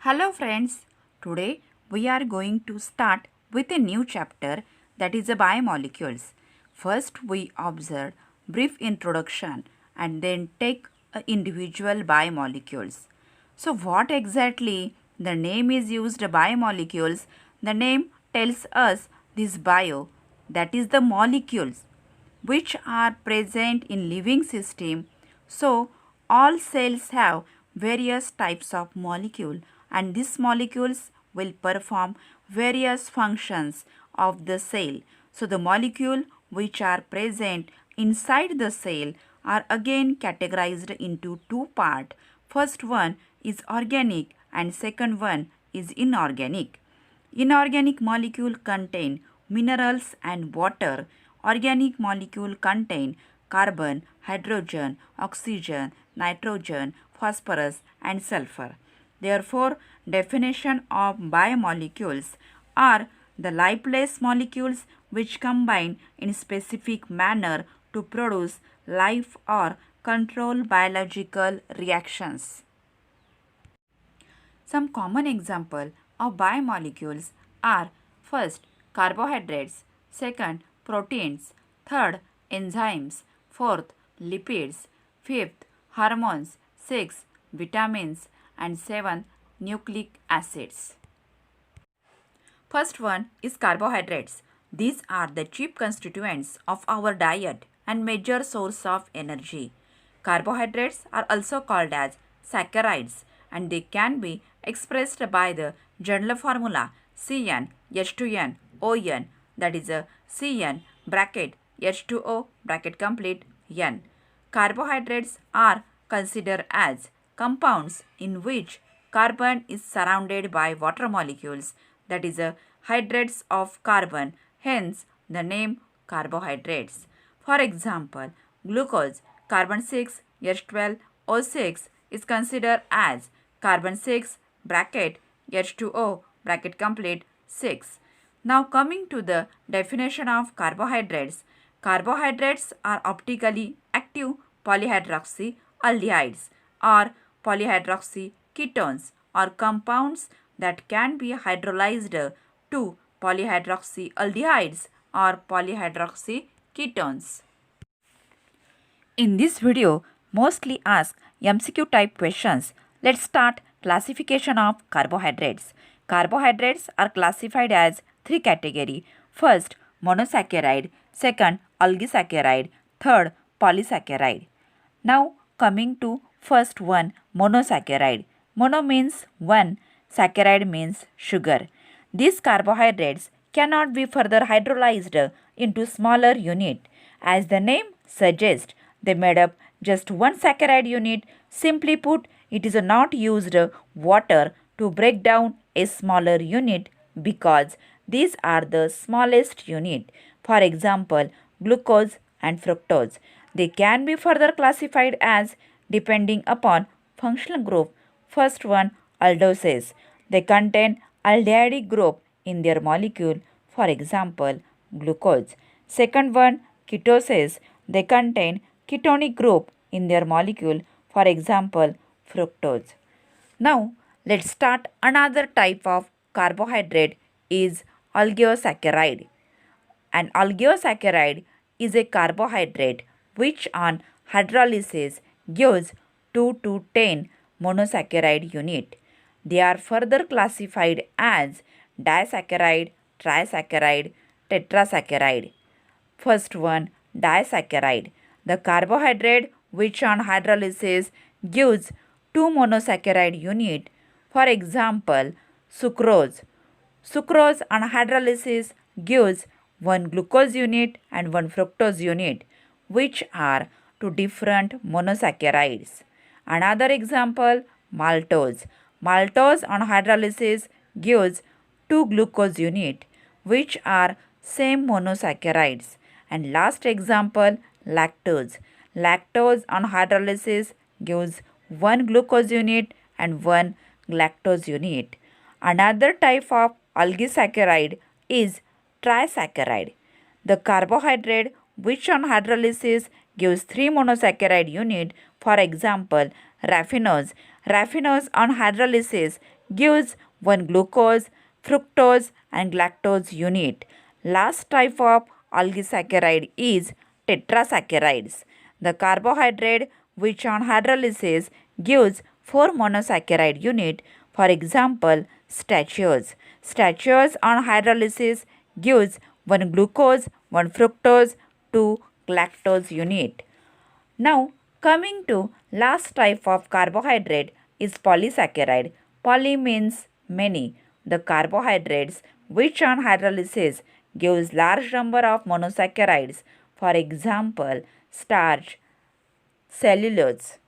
Hello friends, today we are going to start with a new chapter that is the biomolecules. First we observe brief introduction and then take individual biomolecules. So what exactly the name is used biomolecules? The name tells us this bio, that is the molecules which are present in living system. So all cells have various types of molecule and these molecules will perform various functions of the cell. So the molecule which are present inside the cell are again categorized into two parts. First one is organic and second one is inorganic. Inorganic molecule contain minerals and water. Organic molecule contain carbon, hydrogen, oxygen, nitrogen, phosphorus and sulfur. Therefore, definition of biomolecules are the lifeless molecules which combine in specific manner to produce life or control biological reactions. Some common example of biomolecules are first carbohydrates, second proteins, third enzymes, fourth lipids, fifth hormones, sixth vitamins and seventh nucleic acids. First one is carbohydrates. These are the chief constituents of our diet and major source of energy. Carbohydrates are also called as saccharides and they can be expressed by the general formula CN H2N ON, that is a CN bracket H2O bracket complete N. Carbohydrates are considered as compounds in which carbon is surrounded by water molecules, that is hydrates of carbon, hence the name carbohydrates. For example, glucose carbon 6 H12O6 is considered as carbon 6 bracket H2O bracket complete 6. Now coming to the definition of carbohydrates. Carbohydrates are optically active polyhydroxyaldehydes or polyhydroxyketones or compounds that can be hydrolyzed to polyhydroxyaldehydes or polyhydroxyketones. In this video, mostly ask MCQ type questions. Let's start classification of carbohydrates. Carbohydrates are classified as three categories. First, monosaccharide. Second, oligosaccharide. Third, polysaccharide. Now coming to first one, monosaccharide. Mono means one, saccharide means sugar. These carbohydrates cannot be further hydrolyzed into smaller unit. As the name suggests, they made up just one saccharide unit. Simply put, it is not used water to break down a smaller unit because these are the smallest unit. For example, glucose and fructose. They can be further classified as depending upon functional group. First one, aldoses. They contain aldehyde group in their molecule. For example, glucose. Second one, ketoses. They contain ketonic group in their molecule. For example, fructose. Now, let's start another type of carbohydrate is oligosaccharide. An oligosaccharide is a carbohydrate which on hydrolysis gives 2 to 10 monosaccharide unit. They are further classified as disaccharide, trisaccharide, tetrasaccharide. First one, disaccharide. The carbohydrate which on hydrolysis gives 2 monosaccharide unit. For example, sucrose. Sucrose on hydrolysis gives one glucose unit and one fructose unit, which are two different monosaccharides. Another example, maltose. Maltose on hydrolysis gives two glucose unit, which are same monosaccharides. And last example, lactose. Lactose on hydrolysis gives one glucose unit and one lactose unit. Another type of oligosaccharide is trisaccharide. The carbohydrate which on hydrolysis gives 3 monosaccharide unit, for example, raffinose. Raffinose on hydrolysis gives one glucose, fructose and galactose unit. Last type of oligosaccharide is tetrasaccharides. The carbohydrate which on hydrolysis gives 4 monosaccharide unit, for example stachys. Stachys on hydrolysis gives 1 glucose, 1 fructose, 2 galactose unit. Now coming to last type of carbohydrate is polysaccharide. Poly means many. The carbohydrates which on hydrolysis gives large number of monosaccharides, for example starch, cellulose.